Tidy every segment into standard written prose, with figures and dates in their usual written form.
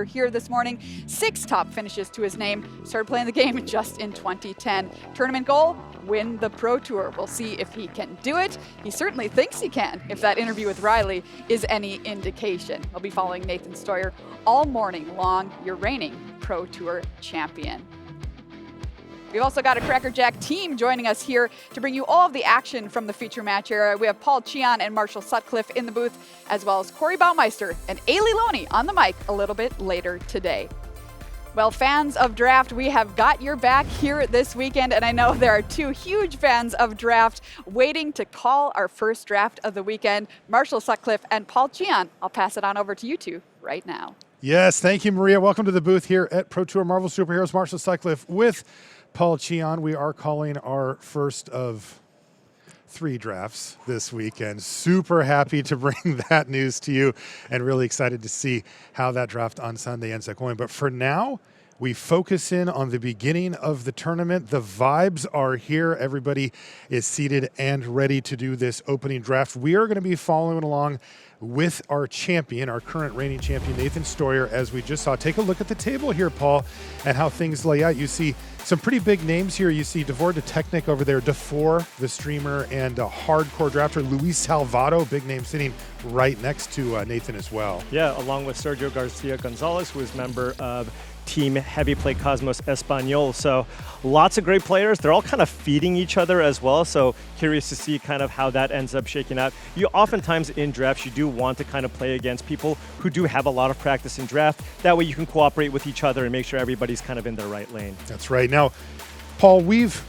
Here this morning. 6 top finishes to his name. Started playing the game just in 2010. Tournament goal, win the Pro Tour. We'll see if he can do it. He certainly thinks he can, if that interview with Riley is any indication. He'll be following Nathan Steuer all morning long, your reigning Pro Tour champion. We've also got a Crackerjack team joining us here to bring you all of the action from the feature match era. We have Paul Cheon and Marshall Sutcliffe in the booth, as well as Corey Baumeister and Ailey Loney on the mic a little bit later today. Well, fans of draft, we have got your back here this weekend, and I know there are 2 huge fans of draft waiting to call our first draft of the weekend, Marshall Sutcliffe and Paul Cheon. I'll pass it on over to you 2 right now. Yes, thank you, Maria. Welcome to the booth here at Pro Tour Marvel Superheroes. Marshall Sutcliffe with Paul Cheon. We are calling our first of 3 drafts this weekend. Super happy to bring that news to you and really excited to see how that draft on Sunday ends up going. But for now, we focus in on the beginning of the tournament. The vibes are here. Everybody is seated and ready to do this opening draft. We are going to be following along with our champion, our current reigning champion, Nathan Steuer, as we just saw. Take a look at the table here, Paul, and how things lay out. You see some pretty big names here. You see Devor the Technic over there, Defor, the streamer, and a hardcore drafter, Luis Salvato, big name sitting right next to Nathan as well. Yeah, along with Sergio Garcia Gonzalez, who is member of Team Heavy Play Cosmos Espanol. So lots of great players. They're all kind of feeding each other as well. So curious to see kind of how that ends up shaking out. You oftentimes in drafts, you do want to kind of play against people who do have a lot of practice in draft. That way you can cooperate with each other and make sure everybody's kind of in their right lane. That's right. Now, Paul, we've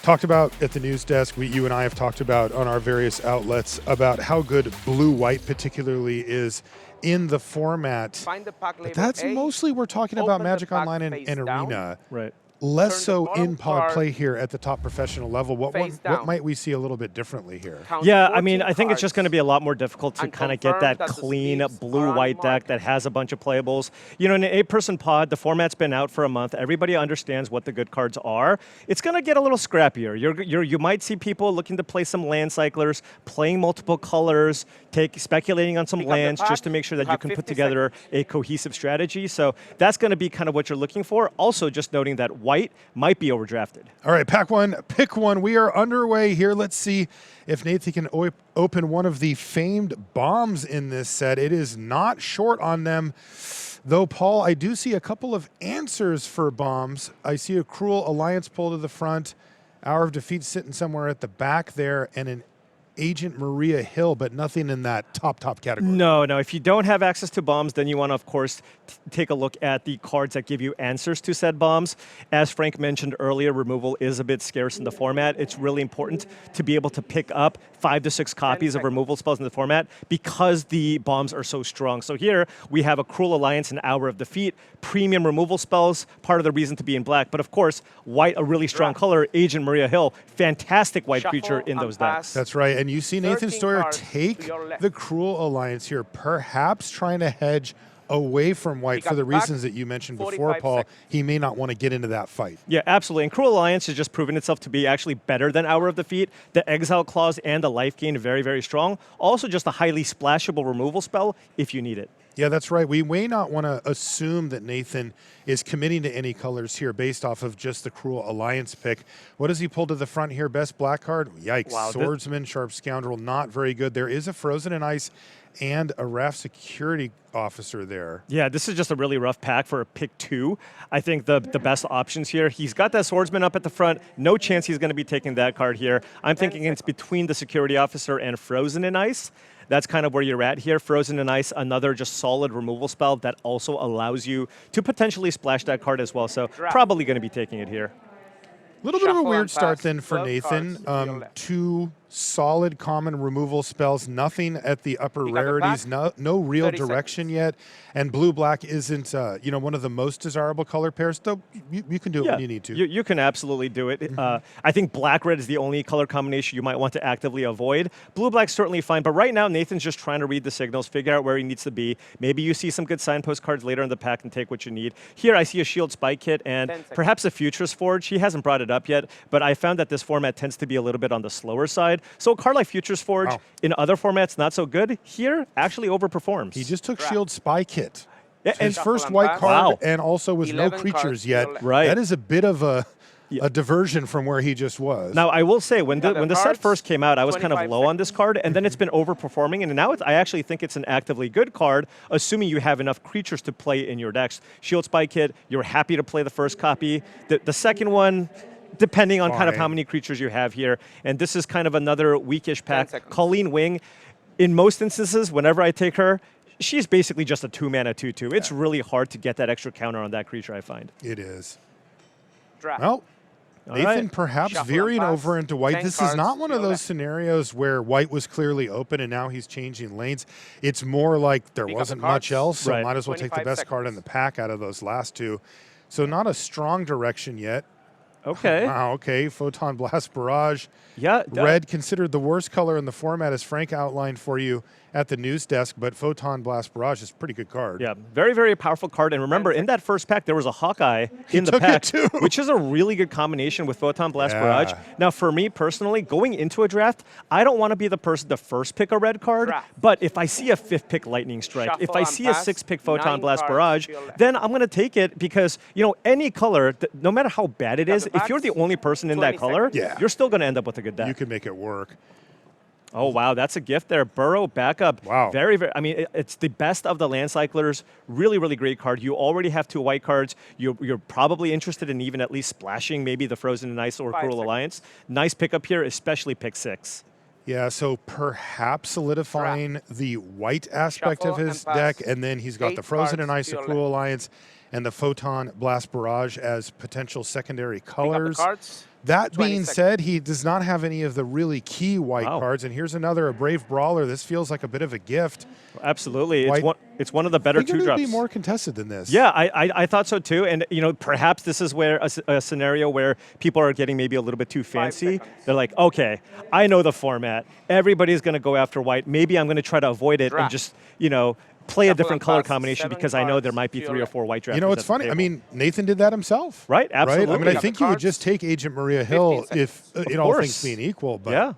talked about at the news desk, you and I have talked about on our various outlets about how good blue-white particularly is in the format. But that's mostly we're talking about Magic Online and Arena. Right. Less so in pod play here at the top professional level. What might we see a little bit differently here? Yeah, I mean, I think it's just going to be a lot more difficult to kind of get that clean blue-white deck that has a bunch of playables. You know, in an 8-person pod, the format's been out for a month. Everybody understands what the good cards are. It's going to get a little scrappier. You might see people looking to play some land cyclers, playing multiple colors, speculating on some lands just to make sure that you can put together a cohesive strategy. So that's going to be kind of what you're looking for. Also, just noting that white might be overdrafted. All right, pack one, pick one. We are underway here. Let's see if Nathan can open one of the famed bombs in this set. It is not short on them. Though, Paul, I do see a couple of answers for bombs. I see a Cruel Alliance pull to the front, Hour of Defeat sitting somewhere at the back there, and an Agent Maria Hill, but nothing in that top category. No. If you don't have access to bombs, then you want to, of course, take a look at the cards that give you answers to said bombs. As Frank mentioned earlier, removal is a bit scarce in the format. It's really important to be able to pick up 5 to 6 copies of removal spells in the format because the bombs are so strong. So here we have a Cruel Alliance and Hour of Defeat, premium removal spells, part of the reason to be in black. But of course, white, a really strong color, Agent Maria Hill, fantastic white creature in those decks. That's right. And you see Nathan Steuer take the Cruel Alliance here, perhaps trying to hedge away from white for the reasons that you mentioned before, Paul. He may not want to get into that fight. Yeah, absolutely. And Cruel Alliance has just proven itself to be actually better than Hour of Defeat. The Exile Clause and the life gain very, very strong. Also just a highly splashable removal spell if you need it. Yeah, that's right. We may not want to assume that Nathan is committing to any colors here based off of just the Cruel Alliance pick. What does he pull to the front here? Best black card? Yikes. Wow, Swordsman, Sharp Scoundrel, not very good. There is a Frozen in Ice and a RAF security officer there. Yeah, this is just a really rough pack for a pick 2. I think the best options here, he's got that Swordsman up at the front. No chance he's going to be taking that card here. I'm thinking it's between the security officer and Frozen in Ice. That's kind of where you're at here. Frozen in Ice, another just solid removal spell that also allows you to potentially splash that card as well. So probably going to be taking it here. A little bit of a weird start then for Nathan. 2 solid common removal spells, nothing at the upper rarities, no real direction yet. And blue-black isn't one of the most desirable color pairs, though you can do it when you need to. You can absolutely do it. I think black-red is the only color combination you might want to actively avoid. Blue-black's certainly fine, but right now Nathan's just trying to read the signals, figure out where he needs to be. Maybe you see some good signpost cards later in the pack and take what you need. Here I see a Shield Spy Kit and perhaps a Futurist Forge. He hasn't brought it up yet, but I found that this format tends to be a little bit on the slower side. So a card like Futurist Forge in other formats not so good. Here actually overperforms. He just took Shield Spy Kit. Yeah, His and first white card, Wow. and also with no 11 creatures cards yet. still left. Right. That is a bit of a diversion from where he just was. Now, I will say, when the set cards, first came out, I was kind of 25 low on this card, and then it's been overperforming, and now I actually think it's an actively good card, assuming you have enough creatures to play in your decks. Shield Spy Kit, you're happy to play the first copy. The second one, depending on kind of how Fine. many creatures you have here, and this is kind of another weakish pack. seconds. Colleen Wing, in most instances, whenever I take her, she's basically just a 2-mana 2/2. It's really hard to get that extra counter on that creature, I find. It is. Draft. Well, All Nathan right. perhaps Shuffle veering and pass. over into white. 10 This is cards, not one of still those left. scenarios where white was clearly open and now he's changing lanes. It's more like there Pick up wasn't the much cards. else, so Right. might as well take the 25 best card in seconds. the pack out of those last two. So not a strong direction yet. Okay. Wow, okay. Photon Blast Barrage. Yeah. Red considered the worst color in the format, as Frank outlined for you at the news desk, but Photon Blast Barrage is a pretty good card. Yeah, very, very powerful card. And remember, in that first pack, there was a Hawkeye in the took it pack, too. which is a really good combination with Photon Blast Yeah. Barrage. Now, for me personally, going into a draft, I don't want to be the person to first pick a red card, Draft. but if I see a 5th pick Lightning Strike, if Shuffle I and see a pass, 6th pick Photon 9 Blast cards Barrage, to your left. then I'm going to take it because, any color, no matter how bad it is, the if you're the packs, only person in that 20 color, seconds. Yeah. you're still going to end up with a good deck. You can make it work. Oh, wow, that's a gift there. Burrow backup. Wow. Very, very, I mean, it's the best of the land cyclers. Really, really great card. You already have 2 white cards. You're probably interested in even at least splashing maybe the Frozen in Ice or 5 Cruel seconds. Alliance. Nice pickup here, especially pick 6. Yeah, so perhaps solidifying the white aspect Shuffle of his and pass. deck, and then he's got 8 the Frozen cards and Ice, to the your Cruel Alliance, and the Photon Blast Barrage as potential secondary Pick up the colors. cards. That 20 being seconds. said, he does not have any of the really key white Wow. cards, and here's another, a Brave Brawler. This feels like a bit of a gift. Absolutely. White- It's one of the better I think it 2 would drops. be more contested than this. Yeah, I thought so too. And, perhaps this is where a scenario where people are getting maybe a little bit too fancy. seconds. They're like, okay, I know the format. Everybody's going to go after white. Maybe I'm going to try to avoid it and Draft. just, play a Shuffle different and color pass, combination 7 because I know there cards might be to 3 your or 4 white drafters. You know, it's at the funny. I table. mean, Nathan did that himself. Right, Right? I mean, absolutely. I think you would Cards. just take Agent Maria Hill 15 if, Of all course. things being equal. But Yeah.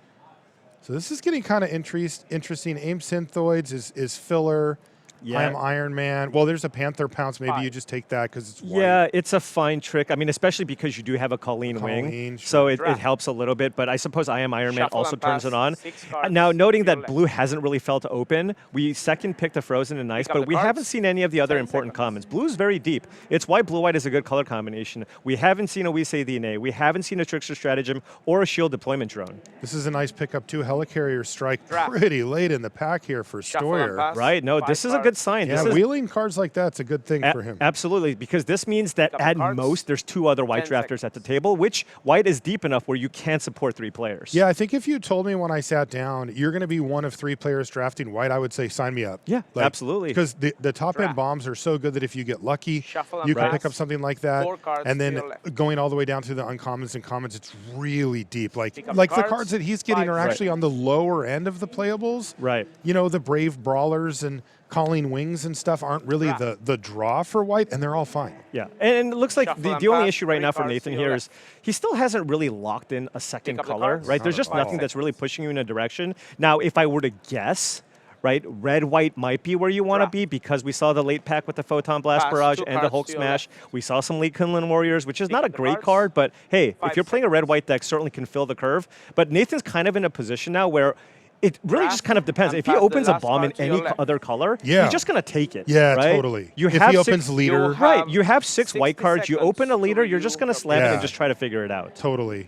So this is getting kind of interesting. Aim Synthoids is filler. Yeah. I am Iron Man. Well, there's a Panther Pounce. Maybe you 5. just take that because it's white. Yeah, it's a fine trick. I mean, especially because you do have a Colleen wing, Colleen, sure. so it Draft. helps a little bit. But I suppose I Am Iron Man Shuffle also and turns pass, it on. 6 cards Now, noting to your that left. blue hasn't really felt open, we second picked the Frozen and Ice, Pick up but the we cards. haven't seen any of the other 10 important seconds. commons. Blue is very deep. It's why blue-white is a good color combination. We haven't seen a We Say DNA. We haven't seen a Trickster Stratagem or a Shield Deployment Drone. This is a nice pickup too. Helicarrier Strike Draft. pretty late in the pack here for Shuffle and Steuer. pass. Right? No, 5 this is a cards. good sign. Yeah, This is wheeling cards like that's a good thing for him. Absolutely, because this means that Pick up the at cards. most there's 2 other white 10 drafters at the table, which white is deep enough where you can support 3 players. Yeah, I think if you told me when I sat down you're going to be one of 3 players drafting white, I would say sign me up. Yeah, absolutely. Because the top end Draft. bombs are so good that if you get lucky, Shuffle and you can pass. pick up something like that. 4 cards And to then your left. going all the way down through the uncommons and commons, it's really deep. Like Pick up the cards. cards that he's getting 5 are actually on the lower end of the playables. Right. The Brave Brawlers and Colleen Wings and stuff aren't really Draft. the draw for white, and they're all fine. Yeah, and it looks like Shuffle the and only pass, issue right 3 now for cards Nathan to your here is he still hasn't really locked in a second Pick up the color, cards. right? There's just Not at nothing all. that's really pushing you in a direction. Now, if I were to guess, right, red-white might be where you want to Draft. be because we saw the late pack with the Photon Blast Pass, Barrage 2 and the cards Hulk to your Smash. We saw some late Kunlun Warriors, which is Pick not a up the great cards. card, but hey, if 5 you're playing a red-white deck, certainly can fill the curve. But Nathan's kind of in a position now where it really just Draft kind of depends. and If he pass the opens a last bomb in card to your any left. other color, Yeah. he's just going to take it. Yeah, right? totally. You If have he 6 opens leader, You'll Right, have you have 6 white 60 cards. You open a seconds leader, to you're just review going to your slam it Yeah. and just try to figure it out. Totally.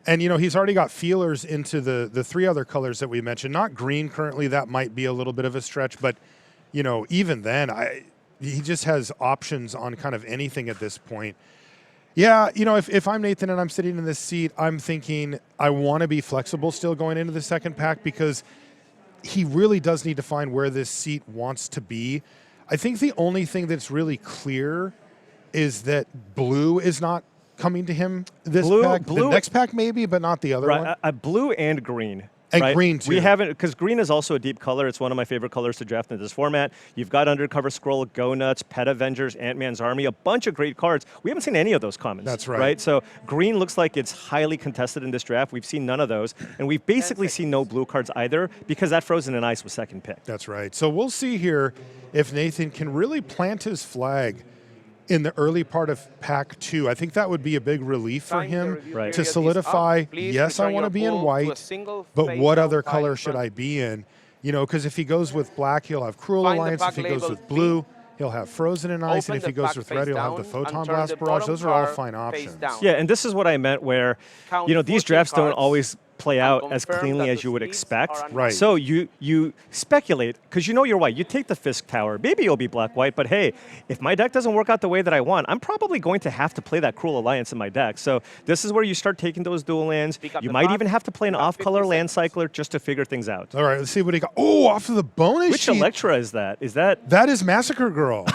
And he's already got feelers into the 3 other colors that we mentioned. Not green currently, that might be a little bit of a stretch, but even then, he just has options on kind of anything at this point. Yeah, if I'm Nathan and I'm sitting in this seat, I'm thinking I want to be flexible still going into the second pack because he really does need to find where this seat wants to be. I think the only thing that's really clear is that blue is not coming to him this Blue- pack. blue- The next pack maybe, but not the other one. Right, blue and green. And right? green, too. We haven't, because green is also a deep color. It's one of my favorite colors to draft in this format. You've got Undercover Scroll, Go Nuts, Pet Avengers, Ant-Man's Army, a bunch of great cards. We haven't seen any of those commons. That's right. Right? So green looks like it's highly contested in this draft. We've seen none of those. And we've basically seen no blue cards either, because that Frozen in Ice was second pick. That's right. So we'll see here if Nathan can really plant his flag in the early part of Pack 2. I think that would be a big relief for him Right. to solidify, yes, I want to be in white, but what other color should I be in? You know, because if he goes with black, he'll have Cruel Alliance. If he goes with blue, he'll have Frozen in Ice. And if he goes with red, he'll have the Photon Blast Barrage. Those are all fine options. Yeah, and this is what I meant where, you know, these drafts don't always play out as cleanly as you would expect. Right. So you speculate, because you know you're white. You take the Fisk Tower. Maybe you'll be black-white, but hey, if my deck doesn't work out the way that I want, I'm probably going to have to play that Cruel Alliance in my deck. So this is where you start taking those dual lands. You might even have to play an off-color land cycler just to figure things out. All right, let's see what he got. Oh, off of the bonus Which sheet. Electra is that? Is that... That is Massacre Girl.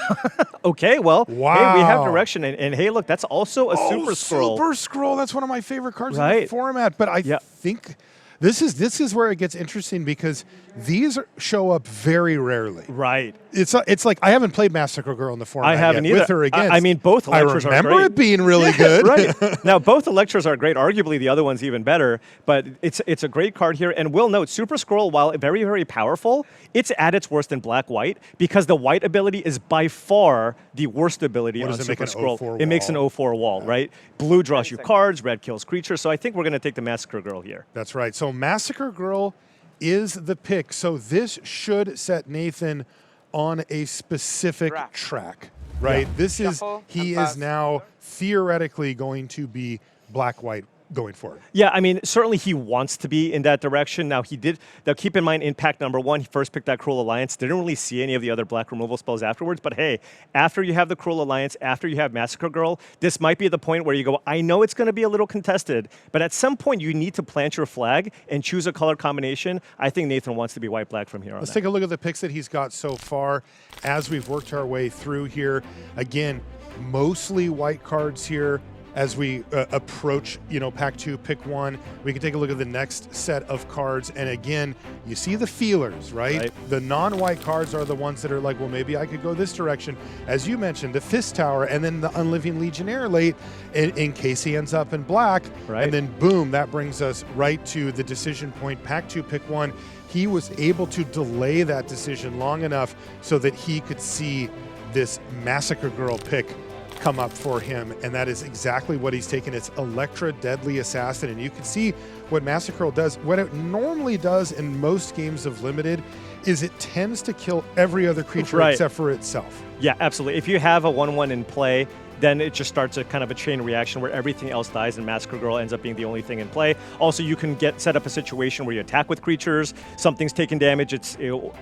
Okay, well, Wow. hey, we have direction. And hey, look, that's also a Super Scroll. Super Scroll. That's one of my favorite cards in the Right. format. But I think this is where it gets interesting, because these show up very rarely. Right. It's like I haven't played Massacre Girl in the format I haven't yet, either. with or against. I mean, both Electras are great. I remember it being really good. Right. Now, both Electras are great. Arguably, the other one's even better. But it's a great card here. And we'll note, Super Scroll, while very, very powerful, it's at its worst in black-white, because the white ability is by far the worst ability on does it make, Super an Scroll. 04 It makes an wall? 04 wall, right? Blue draws you cards, red kills creatures. So I think we're going to take the Massacre Girl here. That's right. So Massacre Girl is the pick. So this should set Nathan on a specific track, right? This is, he is now theoretically going to be black-white going forward. Yeah, I mean, certainly he wants to be in that direction. Now, he did. Now, keep in mind, in pack number 1, he first picked that Cruel Alliance. Didn't really see any of the other black removal spells afterwards. But hey, after you have the Cruel Alliance, after you have Massacre Girl, this might be the point where you go, I know it's going to be a little contested, but at some point you need to plant your flag and choose a color combination. I think Nathan wants to be white-black from here on Let's out. take a look at the picks that he's got so far as we've worked our way through here. Again, mostly white cards here. As we approach, pack 2, pick 1, we can take a look at the next set of cards. And again, you see the feelers, right? The non-white cards are the ones that are like, well, maybe I could go this direction. As you mentioned, the Fist Tower, and then the Unliving Legionnaire late in case he ends up in black. Right. And then boom, that brings us right to the decision point. Pack 2, pick 1. He was able to delay that decision long enough so that he could see this Massacre Girl pick come up for him, and that is exactly what he's taken. It's Electra Deadly Assassin, and you can see what Massacre Girl does. What it normally does in most games of Limited is it tends to kill every other creature except for itself. Yeah, absolutely. If you have a 1/1 in play, then it just starts a kind of a chain reaction where everything else dies and Massacre Girl ends up being the only thing in play. Also, you can set up a situation where you attack with creatures, something's taking damage,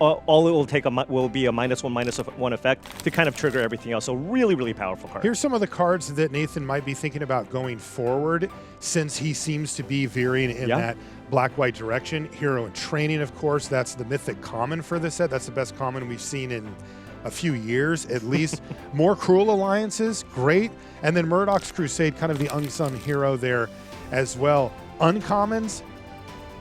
all it will take will be a -1/-1 effect to kind of trigger everything else. So really, really powerful card. Here's some of the cards that Nathan might be thinking about going forward, since he seems to be veering in that black-white direction. Hero in Training, of course, that's the mythic common for this set. That's the best common we've seen in a few years at least. More Cruel Alliances, great. And then Murdoch's Crusade, kind of the unsung hero there as well. Uncommons,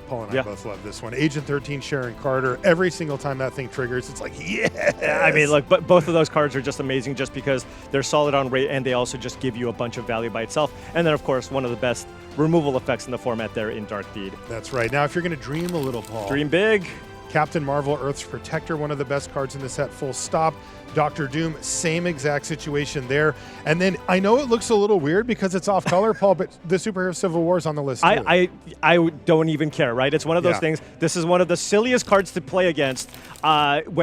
Paul and I both love this one. Agent 13, Sharon Carter. Every single time that thing triggers, it's like, yes! I mean, look, but both of those cards are just amazing just because they're solid on rate and they also just give you a bunch of value by itself. And then, of course, one of the best removal effects in the format there in Dark Deed. That's right. Now, if you're going to dream a little, Paul. Dream big. Captain Marvel, Earth's Protector, one of the best cards in the set, full stop. Doctor Doom, same exact situation there. And then I know it looks a little weird because it's off color, Paul, but the Superhero Civil War is on the list too. I don't even care, right? It's one of those things. This is one of the silliest cards to play against. And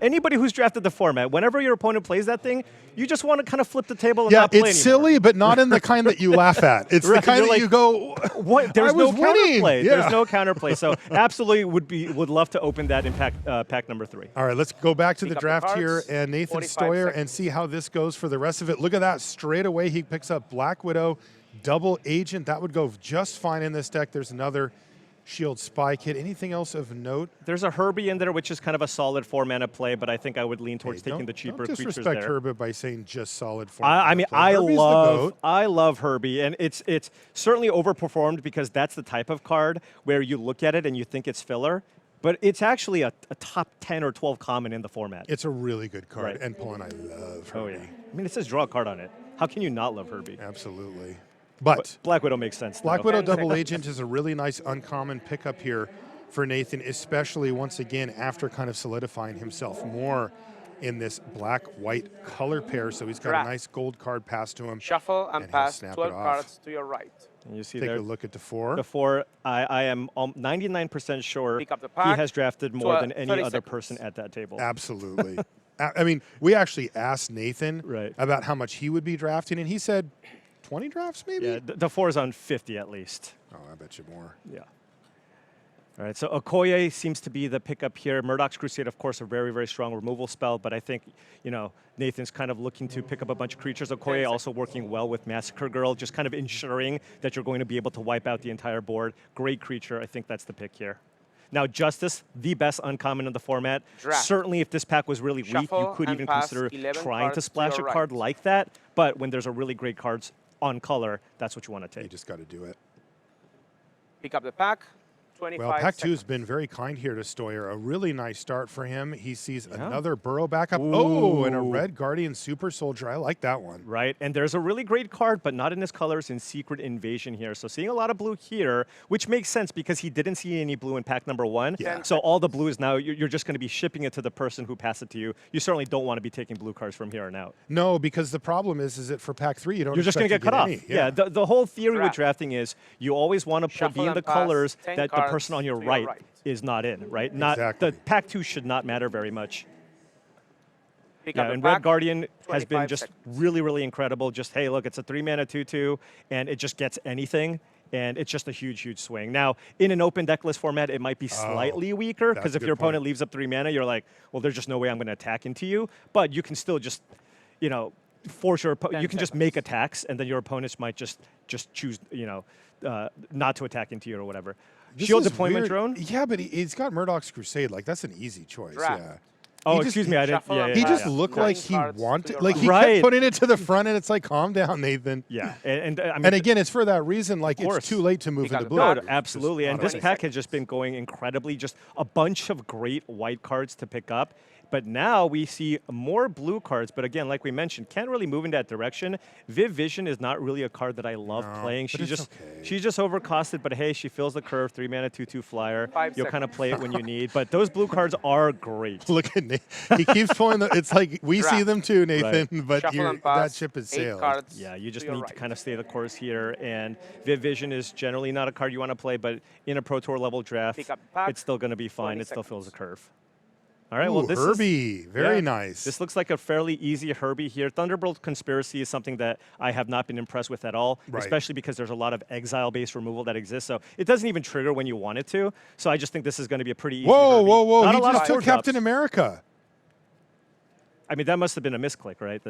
anybody who's drafted the format, whenever your opponent plays that thing, you just want to kind of flip the table and not play it's silly, but not in the kind that you laugh at. It's the kind that you go, what? There's no counterplay. Yeah. There's no counterplay. So absolutely would love to open that in pack number 3. All right, let's go back to the draft here and Nathan Steuer and see how this goes for the rest of it. Look at that. Straight away, he picks up Black Widow, double agent. That would go just fine in this deck. There's another Shield Spy Kit. Anything else of note? There's a Herbie in there, which is kind of a solid 4-mana play, but I think I would lean towards Hey, taking the cheaper don't creatures disrespect there. Herbie by saying just solid 4. I mean, play. Herbie's the goat. I love Herbie, and it's certainly overperformed because that's the type of card where you look at it and you think it's filler, but it's actually a top 10 or 12 common in the format. It's a really good card. Right. And Paul and I love Herbie. Oh yeah, I mean it says draw a card on it. How can you not love Herbie? Absolutely. But Black Widow makes sense. Black though. Widow Double Agent is a really nice uncommon pickup here for Nathan, especially once again after kind of solidifying himself more in this black-white color pair. So he's got Draft. a nice gold card passed to him. Shuffle and he'll pass snap it 12 off. cards to your right. And you see Take there, a look at the 4. the 4, I am 99% sure Pick up the he pack. has drafted more than any 30 other seconds. person at that table. Absolutely. I mean, we actually asked Nathan Right. about how much he would be drafting, and he said 20 drafts maybe? Yeah, the 4 is on 50 at least. Oh, I bet you more. Yeah. All right, so Okoye seems to be the pickup here. Murdoch's Crusade, of course, a very, very strong removal spell, but I think, Nathan's kind of looking to pick up a bunch of creatures. Okoye also working well with Massacre Girl, just kind of ensuring that you're going to be able to wipe out the entire board. Great creature. I think that's the pick here. Now, Justice, the best uncommon in the format. Draft. Certainly, if this pack was really weak, you Shuffle could and even pass consider 11 trying to cards to splash a your card right. like that. But when there's a really great cards on color, that's what you want to You take. just got to do it. Pick up the pack. 25 Well, Pack 2 seconds. has been very kind here to Steuer. A really nice start for him. He sees Yeah. another Burrow backup. Oh, and a Ooh. Red Guardian Super Soldier. I like that one. Right, and there's a really great card, but not in his colors in Secret Invasion here. So seeing a lot of blue here, which makes sense because he didn't see any blue in pack number 1. Yeah. So all the blue is now, you're just going to be shipping it to the person who passed it to you. You certainly don't want to be taking blue cards from here on out. No, because the problem is that for Pack 3, you don't You're just going to expect get cut off. any. Yeah, the whole theory with Draft. drafting is you always want to be Shuffle in the and pass colors 10 that the cards person on your to your right right. is not in, right? Not Exactly. the pack 2 should not matter very much. Pick Yeah, up the and pack. Red Guardian has been 25 just seconds. really, really incredible. Just, hey, look, it's a 3-mana 2/2, and it just gets anything, and it's just a huge, huge swing. Now, in an open deckless format, it might be slightly weaker, that's because a if good your opponent point. leaves up 3 mana, you're like, well, there's just no way I'm going to attack into you. But you can still just, force your opponent. 10 You can just make attacks, and then your opponents might just choose, not to attack into you or whatever. This Shield is deployment weird. drone. Yeah, but he's got Murdoch's Crusade. Like, that's an easy choice. Draft. Yeah. Oh, He just- excuse me, I didn't. Shuffle Yeah, and yeah, He yeah, just yeah. looked Nine like he cards to wanted, your like he right. kept putting it to the front, and it's like, calm down, Nathan. Yeah, and I mean, And again, it's for that reason. Like, course. it's too late to move got into the blue. pack. No, absolutely. And this auto-attack. pack has just been going incredibly. Just a bunch of great white cards to pick up. But now we see more blue cards. But again, like we mentioned, can't really move in that direction. Viv Vision is not really a card that I love playing. but it's okay. She's just overcosted. But hey, she fills the curve. 3-mana 2/2 flyer. 5 You'll kind of seconds. play it when you need. But those blue cards are great. Look at Nate. He keeps pulling the. It's like we see Draft. them too, Nathan. But Shuffle and that pass. ship is 8 sailed. cards Yeah, you just to your need right. to kind of stay the course here. And Viv Vision is generally not a card you want to play, but in a Pro Tour level draft, Pick up the pack. it's still going to be fine. 20 It still fills the seconds. curve. All right, well, Ooh, this Herbie, is very yeah, nice. This looks like a fairly easy Herbie here. Thunderbolt Conspiracy is something that I have not been impressed with at all, Right. especially because there's a lot of exile-based removal that exists. So it doesn't even trigger when you want it to. So I just think this is going to be a pretty easy Whoa, Herbie. whoa, whoa! Not He a lot just of took 4 drops. Captain America. I mean, that must have been a misclick, right?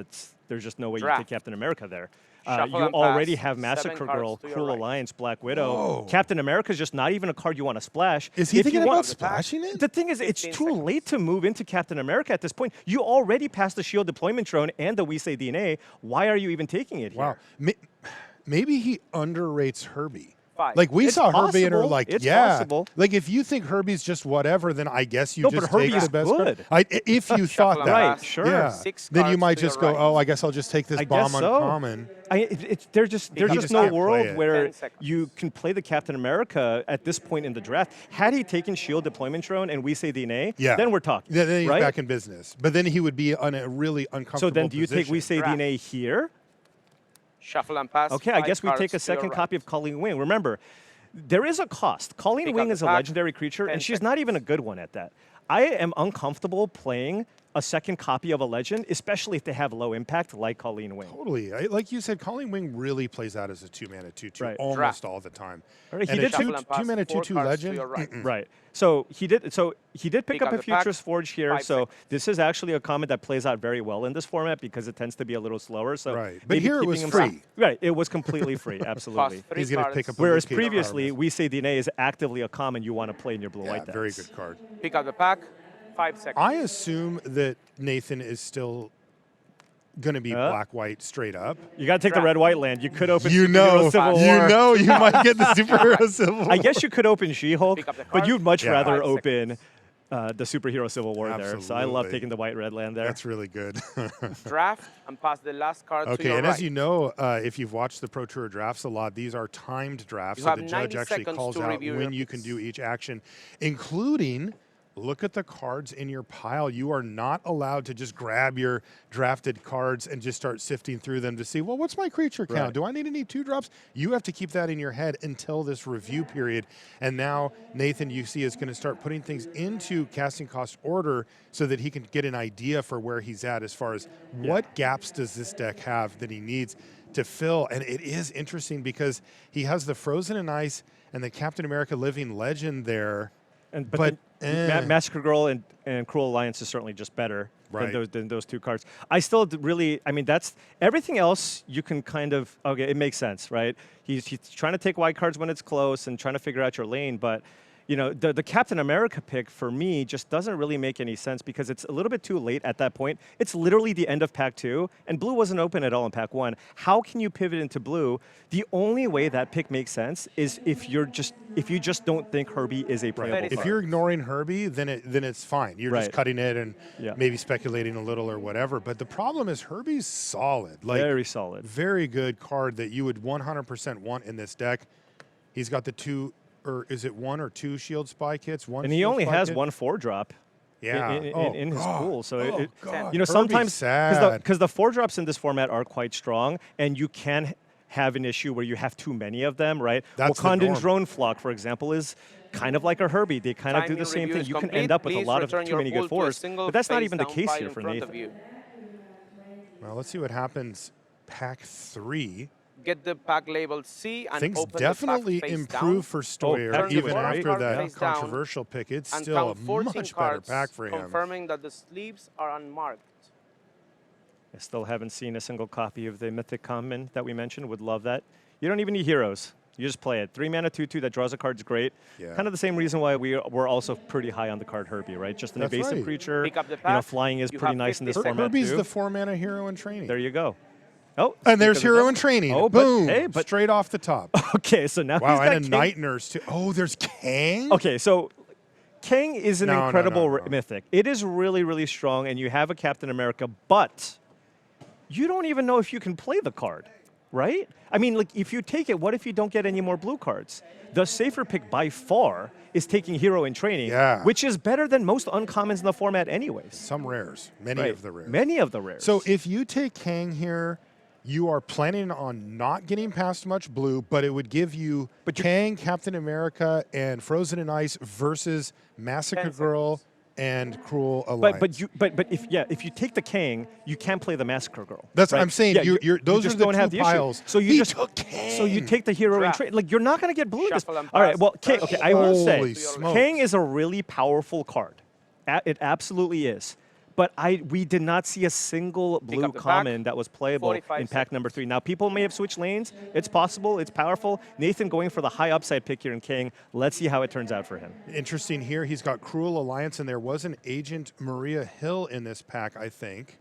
There's just no way you Draft. take Captain America there. You Shuffle and already pass. have 7 Massacre cards Girl, to your Cruel right. Alliance, Black Widow. Whoa. Captain America is just not even a card you want to splash. Is he If you thinking want- about splashing it? The thing is, it's 15 too seconds. late to move into Captain America at this point. You already passed the Shield deployment drone and the We Say DNA. Why are you even taking it here? Wow. Maybe he underrates Herbie. 5. Like we It's saw Herbie and are possible. like, It's yeah. possible. Like if you think Herbie's just whatever, then I guess you No, just but take Herbie's the best. good. If you thought and that, Right, pass. sure. yeah, 6 then you cards might to your just go, right. oh, I guess I'll just take this I bomb guess so. uncommon. There's just He no just can't play world it. where 10 seconds. you can play the Captain America at this point in the draft. Had he taken Shield deployment drone and We Say DNA, Yeah. then we're talking. Then he's right? back in business. But then he would be on a really uncomfortable So then, do you take We position. Say Draft. DNA here? Shuffle and pass. Okay, I 5 guess we cards take a to your second right. copy of Calling Wing. Remember, there is a cost. Calling Pick up Wing the is a pack. legendary creature, 10 and she's not even a good one at that. I am uncomfortable playing a second copy of a legend, especially if they have low impact, like Colleen Wing. Totally. Like you said, Colleen Wing really plays out as a 2-mana 2/2 Right. almost Draft. all the time. Right, he And did a pick- 2-mana 2/2 4 cards to legend. your right. Right. So he did. So he did pick Pick up up a the pack, Futurist Forge here. 5 So seconds. this is actually a comment that plays out very well in this format because it tends to be a little slower. So Right. But maybe here it keeping was himself- free. Right. It was completely free. Absolutely. Cost 3 He's gonna cards. pick up a Whereas Luke Cage previously, card. we say DNA is actively a common you want to play in your blue Yeah, white decks. very good card. Pick up the pack. 5 seconds. I assume that Nathan is still going to be black-white straight up. You got to take the Draft. red-white land. You could open You Superhero know, Civil you War. know, you might get the superhero Civil War. I guess you could open She-Hulk, Pick up the but card. you'd much Yeah. rather 5 open the Superhero Civil War there. So I love Absolutely. taking the white-red land there. That's really good. Draft and pass the last card to Okay, your and right. as you know, if you've watched the Pro Tour drafts a lot, these are timed drafts, You so have the judge 90 actually seconds calls to out review when your you can picks. do each action, including look at the cards in your pile. You are not allowed to just grab your drafted cards and just start sifting through them to see, well, what's my creature count? Right. Do I need any 2-drops? You have to keep that in your head until this review period. And now Nathan, you see, is going to start putting things into casting cost order so that he can get an idea for where he's at as far as what gaps does this deck have that he needs to fill. And it is interesting because he has the Frozen in Ice and the Captain America Living Legend there. But Massacre Girl and Cruel Alliance is certainly just better Right. than those two cards. I still really, I mean, that's everything else you can kind of, okay, it makes sense, right? He's trying to take white cards when it's close and trying to figure out your lane, but you know, the Captain America pick for me just doesn't really make any sense because it's a little bit too late at that point. It's literally the end of Pack 2, and blue wasn't open at all in Pack 1. How can you pivot into blue? The only way that pick makes sense is if you just don't think Herbie is a playable Right. If card. you're ignoring Herbie, then it's fine. You're just Right. cutting it and Yeah. maybe speculating a little or whatever. But the problem is Herbie's solid. Like Very solid. very good card that you would 100% want in this deck. He's got the 2, or is it 1 or 2 Shield Spy kits? One And he Shield only Spy has kit? one 4-drop. Yeah. In his pool. So God. you know, Herbie's sometimes sad. because the 4-drops in this format are quite strong, and you can have an issue where you have too many of them, right? That's the Wakandan norm. Drone Flock, for example, is kind of like a Herbie. They kind of do Timing the same review thing. is You can complete. end up with a Please lot of return too your many pool good to a fours, single but that's not face even the down case pile here in for front of Nathan. you. Well, let's see what happens. Pack 3. Get the pack labeled C and Things open definitely the pack face improve down. for Steuer, Pack even two, right? after that Face down controversial pick. It's and still a count 14 much better cards, pack for him. confirming that the sleeves are unmarked. I still haven't seen a single copy of the Mythic Common that we mentioned. Would love that. You don't even need heroes. You just play it. 3-mana 2/2 that draws a card's great. Yeah. Kind of the same reason why we're also pretty high on the card Herbie, right? Just an That's evasive right. creature. Pick up the You know, pack. flying is You pretty have nice in this 50 format Herbie's too. the 4-mana hero in training. There you go. Oh, And there's speak of hero the in training. Oh, but- Boom. hey, but- straight off the top. Okay, so now Wow, he's got and a King. night nurse too. Oh, there's Kang? Okay, so Kang is an No, no, incredible no, no. mythic. It is really, really strong, and you have a Captain America, but you don't even know if you can play the card, right? I mean, like, if you take it, what if you don't get any more blue cards? The safer pick by far is taking Hero in Training, Yeah. which is better than most uncommons in the format anyways. Some rares. Many Right. of the rares. Many of the rares. So if you take Kang here, you are planning on not getting past much blue, but it would give you But you- Kang, Captain America, and Frozen in Ice versus Massacre 10 Girl seconds. and Cruel Alliance. but if you take the Kang, you can't play the Massacre Girl. That's what right? I'm saying. Yeah, Those just are the don't have two the issue. piles. So you He just took Kang. So you take the hero in Draft. trade. Like, you're not going to get blue. Shuffle and All right. pass. Well, Kang. Okay, I will say, Holy smokes. Kang is a really powerful card. It absolutely is. But we did not see a single blue up the pack. common that was playable 45 in pack number 3. Now, people may have switched lanes. It's possible. It's powerful. Nathan going for the high upside pick here in Kang. Let's see how it turns out for him. Interesting here. He's got Cruel Alliance, and there was an Agent Maria Hill in this pack, I think.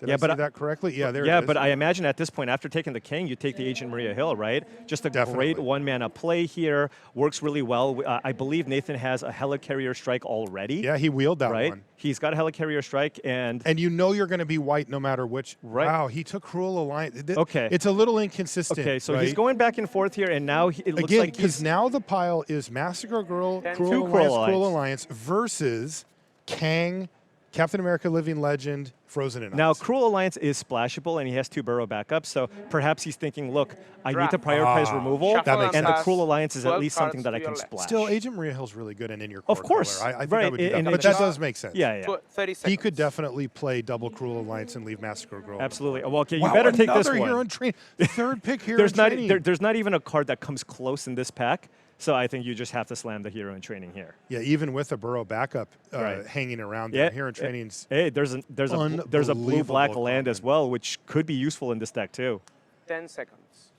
Did Yeah, I but see I- that correctly? Yeah, there Yeah, it is. but I imagine at this point, after taking the King, you take the Agent Maria Hill, right? Just a Definitely. great one-mana play here. Works really well. I believe Nathan has a Helicarrier Strike already. Yeah, he wheeled that right? one. He's got a Helicarrier Strike, and And you know you're going to be white no matter which. Right. Wow, he took Cruel Alliance. Okay. It's a little inconsistent. okay, so right? he's going back and forth here, and now it looks Again, like because he's now the pile is Massacre Girl, Two Cruel Cruel Alliance, Alliance. versus Kang, Captain America, Living Legend, Frozen in Now, Ice. Cruel Alliance is splashable, and he has 2 burrow backups, so perhaps he's thinking, look, I need to prioritize removal, Shuffle That makes and the sense. Cruel Alliance is at 12 least something cards that to I can your left. splash. Still, Agent Maria Hill's really good in your core Of course. color. I think I Right, would do that. and But it that just- does make sense. Yeah, yeah. 30 seconds. He could definitely play double Cruel Alliance and leave Massacre Girl. Absolutely. Well, okay, you Wow, better take this another one. hero in training. Third pick hero There's in not, training. there's not even a card that comes close in this pack, so I think you just have to slam the hero in training here. Yeah, even with a Burrow backup Right. hanging around Yeah, there, hero in training's Hey, there's a blue-black Unbelievable land as comment. well, which could be useful in this deck too. 10 seconds.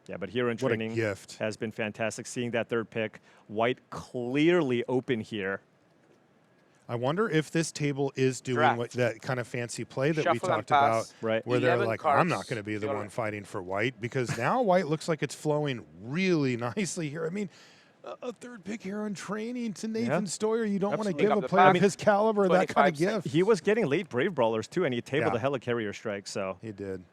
Yeah, but hero in What a training gift. has been fantastic. Seeing that third pick, white clearly open here. I wonder if this table is doing Draft. that kind of fancy play that we Shuffle and talked about, pass. Right. where they're 11 like, cards I'm not going to be the to your one left. fighting for white, because now white looks like it's flowing really nicely here. I mean, a third pick hero in training to Nathan Steuer, you don't want to Absolutely. give Pick a up the player of pack. his caliber that kind of 25 gift. He was getting late Brave Brawlers too, and he tabled Yeah. a Helicarrier strike, so He did.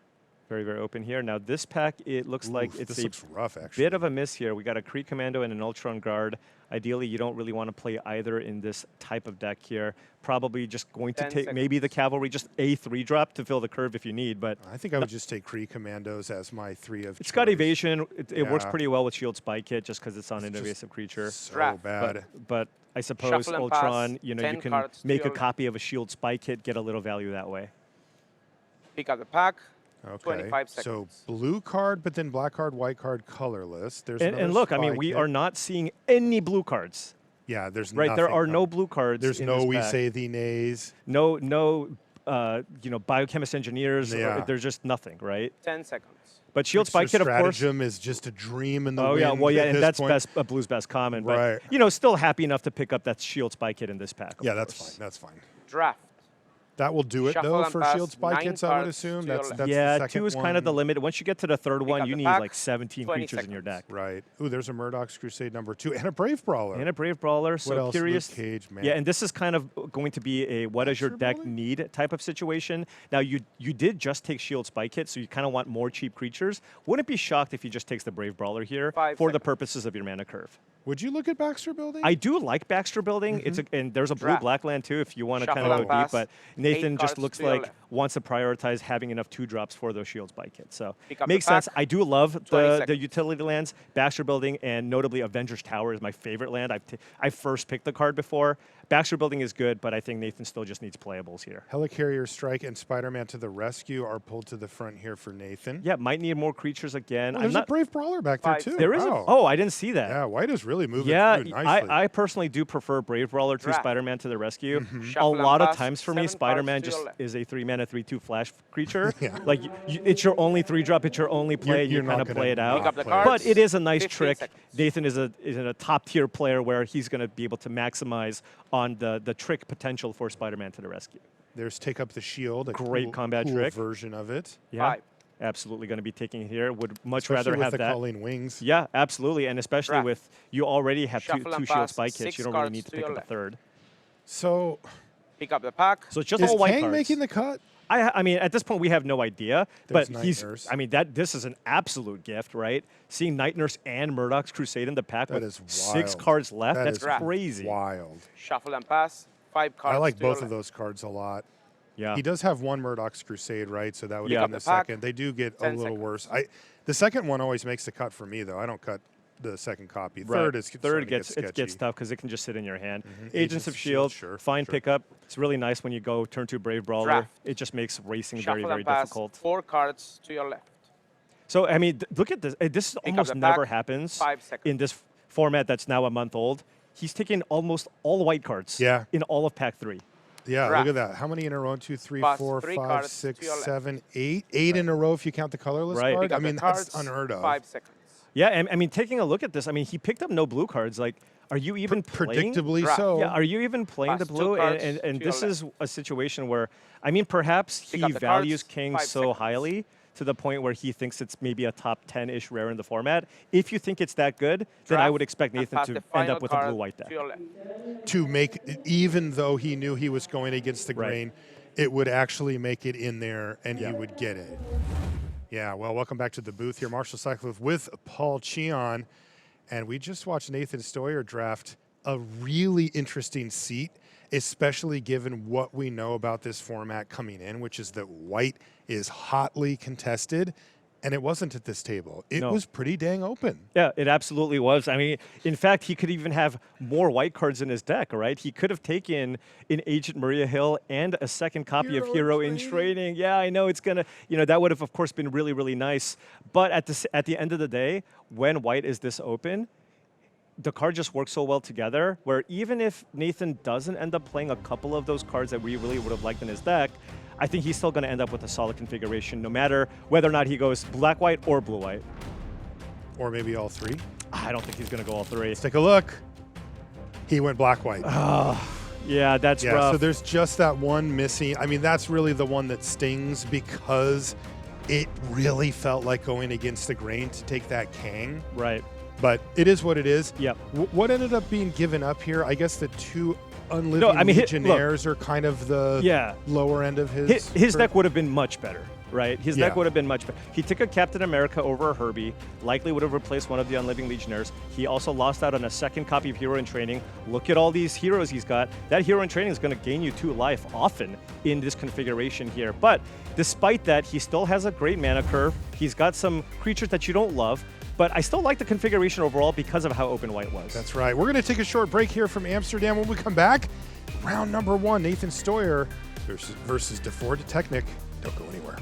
very, very open here. Now this pack, it looks like Oof, it's this a looks rough, actually. bit of a miss here. We got a Kree Commando and an Ultron Guard. Ideally, you don't really want to play either in this type of deck here. Probably just going to 10 take maybe the seconds. Cavalry, just a 3-drop to fill the curve if you need, but I think I would just take Kree Commandos as my 3 of it's got choice. evasion. It works Yeah. pretty well with Shield Spike Kit just because it's on an It's just invasive creature. So Draft. bad. But I suppose Shuffle and pass, Ultron, you 10 can cards to make a your left. copy of a Shield Spike Kit, get a little value that way. Pick up the pack. Okay. 25 So seconds. blue card, but then black card, white card, colorless. There's And another look, I mean, spike we hit. are not seeing any blue cards. Yeah, there's Right, there nothing are no coming. blue cards. There's in no this we pack. say the nays. no biochemist engineers. Yeah. There's just nothing, right? 10 seconds. But Shield Extra Spike Kit, of course. stratagem is just a dream in the Oh wind yeah, well yeah, at and this that's point. Blue's best common. Right. But still happy enough to pick up that Shield Spike Kit in this pack. of Yeah, that's course. fine. That's fine. Draft. That will do it Shuffle though and for pass, Shield Spike 9 hits. I would cards assume to your that's left. the Yeah, second 2 is kind of the one. limit. Once you get to the third one, up you the need pack, like 17 20 creatures in your deck. Right. Ooh, there's a Murdoch's Crusade #2 and a Brave Brawler. And a Brave Brawler, so What else? curious. Luke Cage, man. Yeah, and this is kind of going to be a what does your Baxter deck building? need type of situation. Now, you did just take Shield Spike Kit, so you kind of want more cheap creatures. Wouldn't be shocked if he just takes the Brave Brawler here 5 for the seconds. purposes of your mana curve. Would you look at Baxter Building? I do like Baxter Building. And there's a Draft. blue-black land too if you want to kind Shuffle of and go deep. pass. But 8 Nathan just cards looks to your like left. wants to prioritize having enough 2-drops for those Shield Spike Kits. So Pick up makes the pack. sense. I do love 20 the seconds. utility lands. Baxter Building and notably Avengers Tower is my favorite land. I first picked the card before. Baxter Building is good, but I think Nathan still just needs playables here. Helicarrier Strike and Spider-Man to the rescue are pulled to the front here for Nathan. Yeah, might need more creatures again. Oh, I'm there's not. a Brave Brawler back there 5 too. There is. Wow. Oh, I didn't see that. Yeah, white is really moving Yeah, through nicely. I personally do prefer Brave Brawler to Draft. Spider-Man to the rescue. Shuffle A and lot of pass, times for me, 7 cards Spider-Man to your just left. is a 3-mana, 3/2 flash creature. Yeah. Like it's your only 3-drop, it's your only play. You're you not kind of gonna play it out. Pick up the play it. cards. But it is a nice 15 trick. seconds. Nathan is a top tier player where he's going to be able to maximize on the trick potential for Spider-Man to the rescue. There's Take Up the Shield, a Great cool, combat cool trick. version of it. Yeah, 5. absolutely going to be taking it here. Would much Especially rather with have the that. Calling Wings. Yeah, absolutely, and especially Draft. with you already have two Shuffle and Shield pass, Spike Kits. 6 You don't really cards need to to pick your up a left. third. So Pick up the pack. So it's just is all white Kang cards. making the cut? I mean, at this point, we have no idea. There's but Night he's. Nurse. I mean, this is an absolute gift, right? Seeing Night Nurse and Murdoch's Crusade in the pack That with is 6 wild. cards left. That That's is crazy. wild. Shuffle and pass. 5 cards. I like to your both of left. those cards a lot. Yeah. He does have one Murdoch's Crusade, right? So that would Yeah. have been Pick the up the pack. second. They do get a 10 little seconds. worse. The second one always makes the cut for me, though. I don't cut the second copy. Right. Third is starting third to gets get it sketchy. gets tough because it can just sit in your hand. Mhm. Agents of Shield, sure, fine sure. pickup. It's really nice when you go turn 2 Brave Brawler. Draft. It just makes racing Shuffle very very and pass. difficult. 4 cards to your left. So I mean, look at this. This up almost the never pack. happens 5 seconds. in this format that's now a month old. He's taking almost all white cards. Yeah. In all of Pack 3. Yeah, Draft. look at that. How many in a row? 1, 2, 3, Pass 4, 3 5, cards 6, to your left. 7, 8. 8 in a row if you count the colorless Right. card. Pick I up mean, the that's cards. unheard of. 5 seconds. Yeah, and I mean, taking a look at this, I mean, he picked up no blue cards. Like, are you even playing? Predictably Draft. so. Yeah, are you even playing the Pass 2 blue? cards And to your this left. is a situation where, I mean, perhaps Pick he up the values cards, King 5 so seconds. highly to the point where he thinks it's maybe a top 10-ish rare in the format. If you think it's that good, then I Draft would expect and Nathan pass to the end final up with a card blue-white to deck. your left. To make, even though he knew he was going against the Right. grain, it would actually make it in there and Yeah. he would get it. Yeah, well, welcome back to the booth here. Marshall Cycliffe with Paul Cheon. And we just watched Nathan Steuer draft a really interesting seat especially given what we know about this format coming in, which is that white is hotly contested. And it wasn't at this table. It was pretty dang open. Yeah, it absolutely was. I mean, in fact, he could even have more white cards in his deck, right? He could have taken an Agent Maria Hill and a second copy of Hero in Training. Yeah, I know it's going to, that would have, of course, been really, really nice. But at the end of the day, when white is this open, the card just works so well together where even if Nathan doesn't end up playing a couple of those cards that we really would have liked in his deck, I think he's still going to end up with a solid configuration no matter whether or not he goes black-white or blue-white. Or maybe all three. I don't think he's going to go all three. Let's take a look. He went black-white. Yeah, that's rough. So there's just that one missing. I mean, that's really the one that stings because it really felt like going against the grain to take that Kang. Right. But it is what it is. Yep. What ended up being given up here? I guess the two Unliving Legionnaires are kind of the lower end of his. His deck would have been much better, right? His deck would have been much better. He took a Captain America over a Herbie, likely would have replaced one of the Unliving Legionnaires. He also lost out on a second copy of Hero in Training. Look at all these heroes he's got. That Hero in Training is going to gain you 2 life often in this configuration here. But despite that, he still has a great mana curve. He's got some creatures that you don't love. But I still like the configuration overall because of how open white was. That's right. We're going to take a short break here from Amsterdam. When we come back, round number 1, Nathan Steuer versus DeFord Technic. Don't go anywhere.